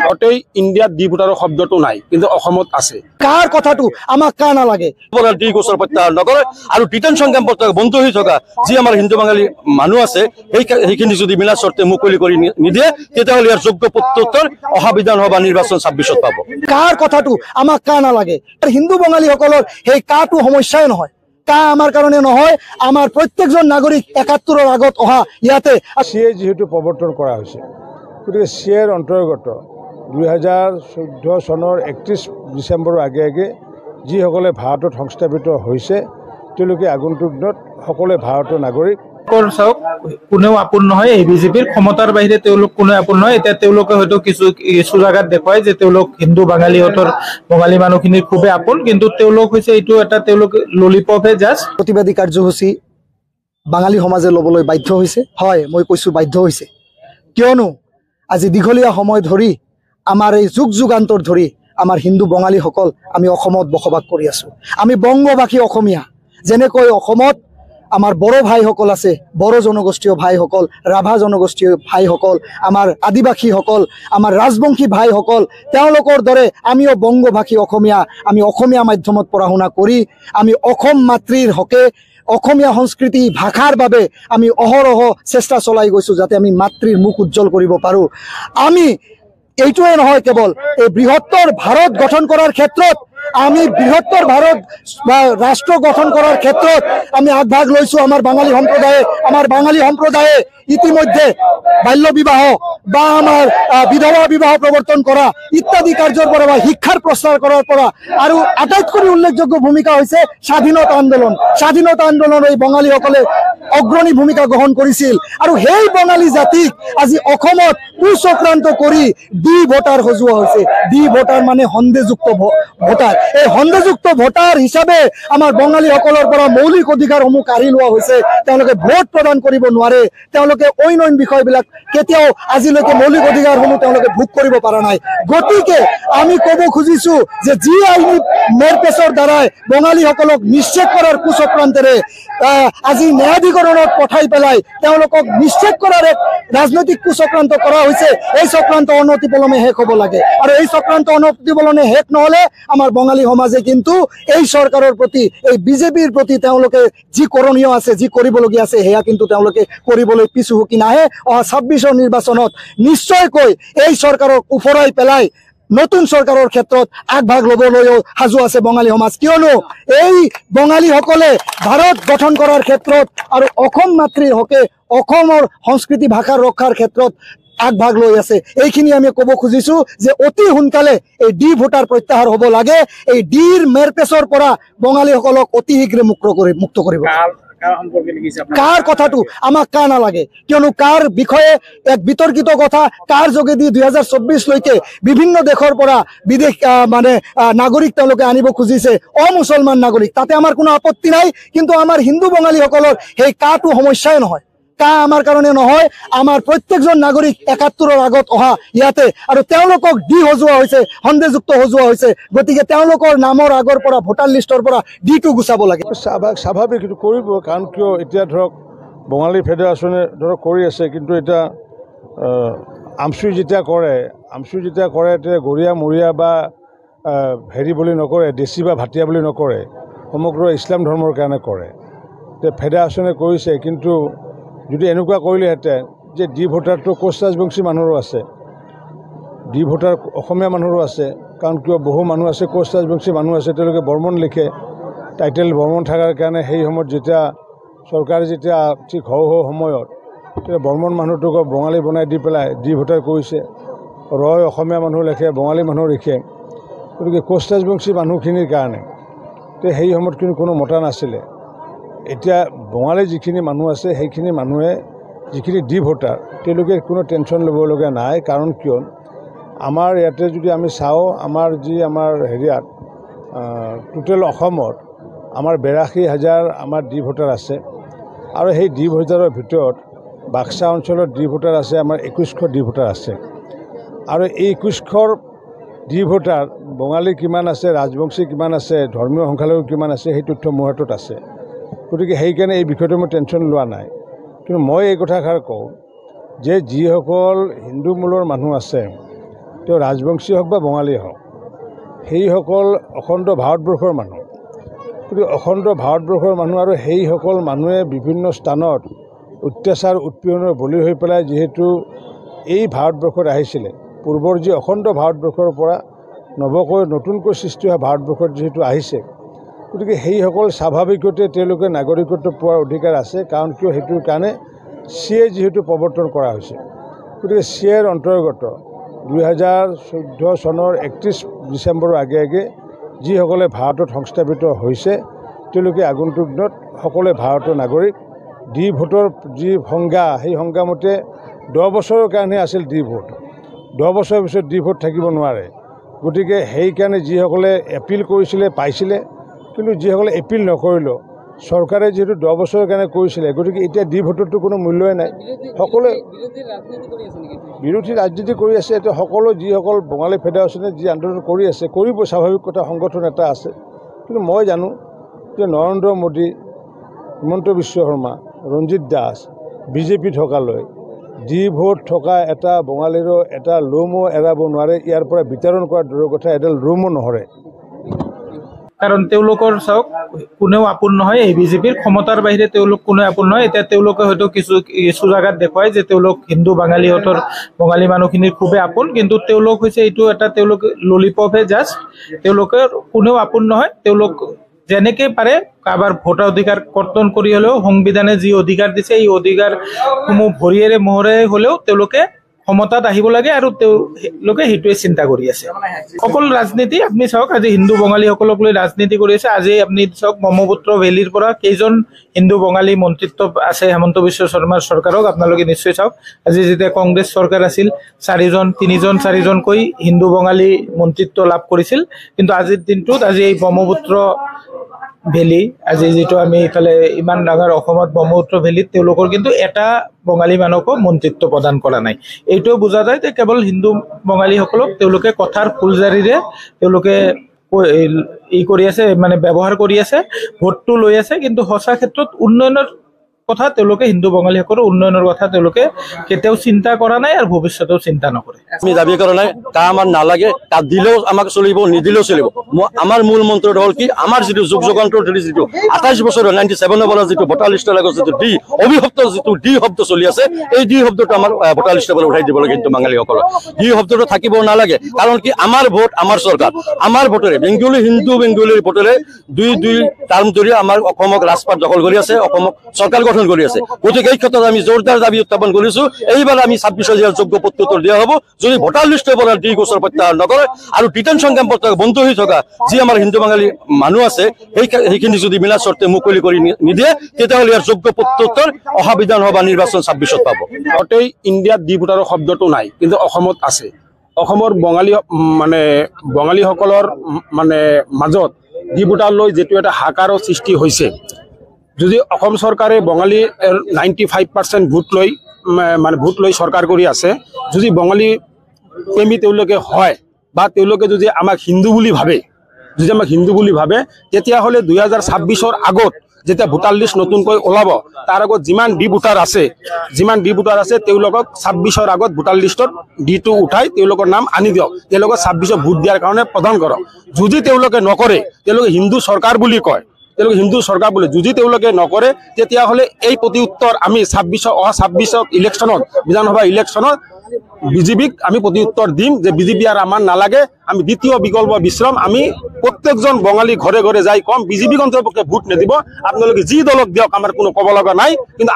গোটেই ইণ্ডিয়াত ডি ভোটাৰৰ শব্দটো নাই, কিন্তু অসমত আছে। কাৰ কথাটো আমাক কা নালাগে ডি গোচৰ প্ৰত্যাহাৰ নকৰে আৰু ডিটেনশ্যন কেম্পত বন্ধ হৈ থকা যি আমাৰ হিন্দু বাঙালী মানুহ আছে সেইখিনি যদি বিনা চৰ্তে মুকলি কৰি নিদিয়ে তেতিয়াহ'লে ইয়াৰ যোগ্য প্ৰত্যুত্তৰ অহা বিধানসভা নিৰ্বাচন ২৬ত পাব। কাৰ কথাটো আমাক কা নালাগে। হিন্দু বাঙালীসকলৰ সেই কাটো সমস্যাই নহয়, কা আমাৰ কাৰণে নহয়। আমাৰ প্ৰত্যেকজন নাগৰিক ৭১ৰ আগত অহা ইয়াতে চিএ যিহেতু প্ৰৱৰ্তন কৰা হৈছে, গতিকে চিএৰ অন্তৰ্গত ২০১৪ চনৰ ৩১ ডিচেম্বৰৰ আগে আগে যিসকলে ভাৰতত সংস্থাপিত হৈছে তেওঁলোকে আগন্তুক দিনত সকলোৱে ভাৰতৰ নাগৰিক। চাওক, কোনেও আপোন নহয়, এই বিজেপিৰ ক্ষমতাৰ বাহিৰে তেওঁলোক কোনেও আপোন নহয়। এতিয়া তেওঁলোকে হয়তো কিছু জাগাত দেখুৱায় যে তেওঁলোক হিন্দু বাঙালীহঁতৰ বঙালী মানুহখিনিৰ খুবেই আপোন, কিন্তু তেওঁলোক হৈছে এইটো এটা তেওঁলোক ললিপপহে জাষ্ট। প্ৰতিবাদী কাৰ্যসূচী বাঙালী সমাজে ল'বলৈ বাধ্য হৈছে। হয়, মই কৈছোঁ বাধ্য হৈছে, কিয়নো আজি দীঘলীয়া সময় ধৰি আমাৰ এই যুগান্তৰ ধৰি আমাৰ হিন্দু বঙালীসকল আমি অসমত বসবাস কৰি আছোঁ। আমি বংগবাসী অসমীয়া। যেনেকৈ অসমত আমাৰ বড়ো ভাইসকল আছে, বড়ো জনগোষ্ঠীয় ভাইসকল, ৰাভা জনগোষ্ঠীয় ভাইসকল, আমাৰ আদিবাসীসকল, আমাৰ ৰাজবংশী ভাইসকল, তেওঁলোকৰ দৰে আমিও বংগভাষী অসমীয়া। আমি অসমীয়া মাধ্যমত পঢ়া শুনা কৰি আমি অসম মাতৃৰ হকে অসমীয়া সংস্কৃতি ভাষাৰ বাবে আমি অহৰহ চেষ্টা চলাই গৈছোঁ যাতে আমি মাতৃৰ মুখ উজ্জ্বল কৰিব পাৰোঁ। আমি এইটোৱে নহয়, কেৱল এই বৃহত্তৰ ভাৰত গঠন কৰাৰ ক্ষেত্ৰত আমি বৃহত্তৰ ভাৰত ৰাষ্ট্ৰ গঠন কৰাৰ ক্ষেত্ৰত আমি আগভাগ লৈছোঁ। আমাৰ বাঙালী সম্প্ৰদায়ে ইতিমধ্যে বাল্য বিবাহ বা আমাৰ বিধৱা বিবাহ প্ৰৱৰ্তন কৰা ইত্যাদি কাৰ্যৰ পৰা বা শিক্ষাৰ প্ৰচাৰ কৰাৰ পৰা আৰু আটাইতকৈ উল্লেখযোগ্য ভূমিকা হৈছে স্বাধীনতা আন্দোলন। স্বাধীনতা আন্দোলন এই বঙালীসকলে অগ্ৰণী ভূমিকা গ্ৰহণ কৰিছিল আৰু সেই বঙালী জাতিক আজি অসমত কুচক্ৰান্ত কৰি ডি ভোটাৰ সজোৱা হৈছে। ডি ভোটাৰ মানে সন্দেহযুক্ত ভোটাৰ। এই সন্দেহযুক্ত ভোটাৰ হিচাপে আমাৰ বঙালীসকলৰ পৰা মৌলিক অধিকাৰসমূহ কাঢ়ি লোৱা হৈছে। তেওঁলোকে ভোট প্ৰদান কৰিব নোৱাৰে, তেওঁলোকে অন্য বিষয়বিলাক কেতিয়াও আজিলৈকে মৌলিক অধিকাৰসমূহ তেওঁলোকে ভোগ কৰিব পৰা নাই। গতিকে আমি ক'ব খুজিছোঁ যে যি আইনী মেৰপেচৰ দ্বাৰাই বঙালীসকলক নিশ্চয় কৰাৰ কুচক্ৰান্তেৰে আজি ন্যায়াধিকৰণত পঠাই পেলাই তেওঁলোকক নিশ্চয় কৰাৰ এক ৰাজনৈতিক কুচক্ৰান্ত কৰা হৈছে। এই চক্ৰান্ত অনতিপলমে শেষ হ'ব লাগে আৰু এই চক্ৰান্ত অনতিপলমে শেষ নহ'লে আমাৰ বঙালী সমাজে কিন্তু এই চৰকাৰৰ প্ৰতি, এই বিজেপিৰ প্ৰতি তেওঁলোকে যি কৰণীয় আছে, যি কৰিবলগীয়া আছে সেয়া কিন্তু তেওঁলোকে কৰিবলৈ পিছু হুকি নাহে। অহা ২৬ৰ নিৰ্বাচনত নিশ্চয়কৈ এই চৰকাৰক উফৰাই পেলাই নতুন চৰকাৰৰ ক্ষেত্ৰত আগভাগ ল'বলৈও সাজু আছে বঙালী সমাজ। কিয়নো এই বঙালীসকলে ভাৰত গঠন কৰাৰ ক্ষেত্ৰত আৰু অসম মাতৃৰ হকে অসমৰ সংস্কৃতি ভাষা ৰক্ষাৰ ক্ষেত্ৰত আগভাগ লৈ আছে। এইখিনি আমি ক'ব খুজিছোঁ যে অতি সোনকালে এই ডি ভোটাৰ প্ৰত্যাহাৰ হ'ব লাগে। এই ডিৰ মেৰপেচৰ পৰা বঙালীসকলক অতি শীঘ্ৰে মুক্ত কৰিব। কাৰ কথাটো আমাক কা নালাগে, কিয়নো কাৰ বিষয়ে এক বিতৰ্কিত কথা। কাৰ যোগেদি ২০২৪লৈকে বিভিন্ন দেশৰ পৰা বিদেশ নাগৰিক তেওঁলোকে আনিব খুজিছে, অমুছলমান নাগৰিক। তাতে আমাৰ কোনো আপত্তি নাই, কিন্তু আমাৰ হিন্দু বঙালীসকলৰ সেই কাটো সমস্যাই নহয়। কা আমাৰ কাৰণে নহয়। আমাৰ প্ৰত্যেকজন নাগৰিক ৭১ৰ আগত অহা ইয়াতে আৰু তেওঁলোকক ডি সজোৱা হৈছে, সন্দেহযুক্ত সজোৱা হৈছে। গতিকে তেওঁলোকৰ নামৰ আগৰ পৰা ভোটাৰ লিষ্টৰ পৰা ডিটো গুচাব লাগে। স্বাভাৱিক এইটো কৰিব, কাৰণ কিয় এতিয়া ধৰক বঙালী ফেডাৰেশ্যনে ধৰক কৰি আছে, কিন্তু এতিয়া আমচুই যেতিয়া কৰে এতিয়া গৰীয়া মৰীয়া বা হেৰি বুলি নকৰে, দেশী বা ভাটিয়া বুলি নকৰে, সমগ্ৰ ইছলাম ধৰ্মৰ কাৰণে কৰে। এতিয়া ফেডাৰেশ্যনে কৰিছে, কিন্তু যদি এনেকুৱা কৰিলেহেঁতেন যে ডি ভোটাৰটো কোচ ৰাজবংশী মানুহৰো আছে, ডি ভোটাৰ অসমীয়া মানুহৰো আছে, কাৰণ কিয় বহু মানুহ আছে কোচ ৰাজবংশী মানুহ আছে, তেওঁলোকে বৰ্মন লিখে। টাইটেল বৰ্মন থকাৰ কাৰণে সেই সময়ত যেতিয়া চৰকাৰে ঠিক হওঁ সময়ত তেতিয়া বৰ্মন মানুহটোক বঙালী বনাই দি পেলাই ডি ভোটাৰ কৰিছে। ৰয় অসমীয়া মানুহ লিখে, বঙালী মানুহ লিখে। গতিকে কোচ ৰাজবংশী মানুহখিনিৰ কাৰণে সেই সময়ত কিন্তু কোনো মতা নাছিলে। এতিয়া বঙালী যিখিনি মানুহ আছে সেইখিনি মানুহে যিখিনি ডি ভোটাৰ তেওঁলোকে কোনো টেনশ্যন ল'বলগীয়া নাই। কাৰণ কিয় আমাৰ ইয়াতে যদি আমি চাওঁ, আমাৰ হেৰিয়াত টোটেল অসমত আমাৰ ৮২,০০০ আমাৰ ডি ভোটাৰ আছে আৰু সেই ডি ভোটাৰৰ ভিতৰত বাক্সা অঞ্চলত ডি ভোটাৰ আছে আমাৰ ২১০০ ডি ভোটাৰ আছে। আৰু এই ২১০০ ডি ভোটাৰ বঙালী কিমান আছে, ৰাজবংশী কিমান আছে, ধৰ্মীয় সংখ্যালঘু কিমান আছে, সেই তথ্য মোৰ হাতত আছে। গতিকে সেইকাৰণে এই বিষয়টো মই টেনশ্যন লোৱা নাই। কিন্তু মই এই কথাষাৰ কওঁ যে যিসকল হিন্দু মূলৰ মানুহ আছে তেওঁ ৰাজবংশী হওক বা বঙালী হওক, সেইসকল অখণ্ড ভাৰতবৰ্ষৰ মানুহ। গতিকে অখণ্ড ভাৰতবৰ্ষৰ মানুহ আৰু সেইসকল মানুহে বিভিন্ন স্থানত অত্যাচাৰ উৎপীড়নৰ বলি হৈ পেলাই যিহেতু এই ভাৰতবৰ্ষত আহিছিলে, পূৰ্বৰ যি অখণ্ড ভাৰতবৰ্ষৰ পৰা নতুনকৈ সৃষ্টি হোৱা ভাৰতবৰ্ষত যিহেতু আহিছে, গতিকে সেইসকল স্বাভাৱিকতে তেওঁলোকে নাগৰিকত্ব পোৱাৰ অধিকাৰ আছে। কাৰণ কিয়, সেইটোৰ কাৰণে CA যিহেতু প্ৰৱৰ্তন কৰা হৈছে। গতিকে CAৰ অন্তৰ্গত 2014 চনৰ 31 ডিচেম্বৰৰ আগে আগে যিসকলে ভাৰতত সংস্থাপিত হৈছে, তেওঁলোকে আগন্তুক দিনত সকলোৱে ভাৰতৰ নাগৰিক। ডি ভোটৰ যি সংজ্ঞা, সেই সংজ্ঞামতে 10 বছৰৰ কাৰণে আছিল ডি ভোট। 10 বছৰৰ পিছত ডি ভোট থাকিব নোৱাৰে। গতিকে সেইকাৰণে যিসকলে এপিল কৰিছিলে পাইছিলে, কিন্তু যিসকলে এপিল নকৰিলে, চৰকাৰে যিহেতু 10 বছৰৰ কাৰণে কৰিছিলে, গতিকে এতিয়া ডি ভোটৰতো কোনো মূল্যই নাই। সকলোৱে বিৰোধী ৰাজনীতি কৰি আছে। এতিয়া সকলো যিসকল বঙালী ফেডাৰেশ্যনে যি আন্দোলন কৰি আছে, কৰিব, স্বাভাৱিক কথা, সংগঠন এটা আছে। কিন্তু মই জানো যে নৰেন্দ্ৰ মোদী, হিমন্ত বিশ্ব শৰ্মা, ৰঞ্জিত দাস, BJP থকালৈ ডি ভোট থকা এটা বঙালীৰো এটা লোমো এৰাব নোৱাৰে। ইয়াৰ পৰা বিতৰণ কৰাৰ দূৰৰ কথা, এডাল ৰোমো নহৰে। কাৰণ তেওঁলোকৰ চাওক, কোনেও আপোন নহয়। এই বিজেপিৰ ক্ষমতাৰ বাহিৰে তেওঁলোক কোনেও আপোন নহয়। এতিয়া তেওঁলোকে হয়তো কিছু জাগাত দেখুৱায় যে তেওঁলোক হিন্দু বাঙালীহঁতৰ, বঙালী মানুহখিনিৰ খুবেই আপোন, কিন্তু তেওঁলোক হৈছে এইটো এটা তেওঁলোক ললিপপহে জাষ্ট। তেওঁলোকে কোনেও আপোন নহয়। তেওঁলোক যেনেকে পাৰে কাৰোবাৰ ভোটাধিকাৰ কৰ্তন কৰি হ'লেও, সংবিধানে যি অধিকাৰ দিছে এই অধিকাৰসমূহ ভৰিয়েৰে মোহৰে হ'লেও তেওঁলোকে ক্ষমতাত আহিব লাগে, আৰু তেওঁলোকে সেইটোৱে চিন্তা কৰি আছে। অকল ৰাজনীতি আপুনি চাওক, আজি হিন্দু বঙালীসকলক লৈ ৰাজনীতি কৰি আছে। আজি আপুনি চাওক, ব্ৰহ্মপুত্ৰ ভেলীৰ পৰা কেইজন হিন্দু বঙালী মন্ত্ৰিত্ব আছে হিমন্ত বিশ্ব শৰ্মাৰ চৰকাৰক আপোনালোকে নিশ্চয় চাওক। আজি যেতিয়া কংগ্ৰেছ চৰকাৰ আছিল, 4জনকৈ হিন্দু বঙালী মন্ত্ৰিত্ব লাভ কৰিছিল। কিন্তু আজিৰ দিনটোত আজি এই ব্ৰহ্মপুত্ৰ ভেলী, আজি যিটো আমি ইফালে ইমান ডাঙৰ অসমত ব্ৰহ্মপুত্ৰ ভেলীত তেওঁলোকৰ কিন্তু এটা বঙালী মানুহকো মন্ত্ৰিত্ব প্ৰদান কৰা নাই। এইটোও বুজা যায় যে কেৱল হিন্দু বঙালীসকলক তেওঁলোকে কথাৰ ফুলজাৰিৰে তেওঁলোকে কৰি আছে, মানে ব্যৱহাৰ কৰি আছে, ভোটটো লৈ আছে। কিন্তু সঁচা ক্ষেত্ৰত উন্নয়নৰ কথা তেওঁলোকে, হিন্দু বঙালীসকলৰ উন্নয়নৰ কথা তেওঁলোকে কেতিয়াও চিন্তা কৰা নাই, আৰু ভৱিষ্যতেও চিন্তা নকৰে। আমি দাবী কৰা নাই, কা আমাৰ নালাগে, কা দিলেও আমাক চলিব, নিদিলেও চলিব। আমাৰ মূল মন্ত্ৰটো হ'ল কি, আমাৰ যিটো যুগ যুগান্তৰ ধৰি যিটো 28 বছৰৰ 97 পৰা যিটো ভোটাৰ লিষ্টৰ লগত যিটো অভিশপ্ত যিটো ডি শব্দ চলি আছে, এই ডি শব্দটো আমাৰ ভোটাৰ লিষ্টৰ পৰা উঠাই দিব লাগে হিন্দু বাঙালীসকলক। ডি শব্দটো থাকিব নালাগে। কাৰণ কি, আমাৰ ভোট, আমাৰ চৰকাৰ, আমাৰ ভোটেৰে, বেংগলীৰ ভোটেৰে দুই টাৰ্ম ধৰি আমাৰ অসমক ৰাজপাট দখল কৰি আছে, অসমক চৰকাৰ গঠন কৰি আছে। গতিকে এই ক্ষেত্ৰত আমি জোৰদাৰ দাবী উত্থাপন কৰিছো, এইবাৰ আমি 26 দিনৰ যোগ্য প্ৰত্যুত্তৰ দিয়া হ'ব যদি ভোটাৰ লিষ্টৰ পৰা ডি গোচৰ প্ৰত্যাহাৰ নকৰে, আৰু ডিটেনশ্যন কেম্পত বন্ধ হৈ থকা যি আমাৰ হিন্দু বাঙালী মানুহ আছে, সেইখিনি যদি বিনা চৰ্তে মুকলি কৰি নিদিয়ে, তেতিয়াহ'লে ইয়াৰ যোগ্য প্ৰত্যুত্তৰ অহা বিধানসভা নিৰ্বাচন 26ত পাব। গোটেই ইণ্ডিয়াত ডি ভোটাৰৰ শব্দটো নাই, কিন্তু অসমত আছে। অসমৰ বঙালীসকলৰ মাজত ডি ভোটাৰ লৈ যিটো এটা হাহাকাৰৰ সৃষ্টি হৈছে, যদি অসম চৰকাৰে বঙালী 95% ভোট লৈ চৰকাৰ কৰি আছে, যদি বঙালী প্ৰেমী তেওঁলোকে হয়, বা তেওঁলোকে যদি আমাক হিন্দু বুলি ভাবে, তেতিয়াহ'লে 2026ৰ আগত যেতিয়া ভোটাৰ লিষ্ট নতুনকৈ ওলাব, তাৰ আগত যিমান ডি ভোটাৰ আছে তেওঁলোকক 26ৰ আগত ভোটাৰ লিষ্টত ডিটো উঠাই তেওঁলোকৰ নাম আনি দিয়ক। তেওঁলোকক 26ত ভোট দিয়াৰ কাৰণে প্ৰদান কৰক। যদি তেওঁলোকে নকৰে, তেওঁলোকে হিন্দু চৰকাৰ বুলি কয়, যদি তেওঁলোকে নকৰে, তেতিয়াহ'লে এই প্ৰতি উত্তৰ আমি 26ত ইলেকশ্যনত, বিধানসভা ইলেকশ্যনত বিজেপিক আমি প্ৰতি উত্তৰ দিম যে বিজেপি আৰু আমাৰ নালাগে। আমি দ্বিতীয় বিকল্প বিশ্ৰাম, আমি প্ৰত্যেকজন বঙালী ঘৰে ঘৰে যাই কম, বিজেপিক অন্তৰ্পক্ষে ভোট নিদিব, আপোনালোকে যি দলক দিয়ক, আমাৰ কোনো ক'ব লগা নাই। কিন্তু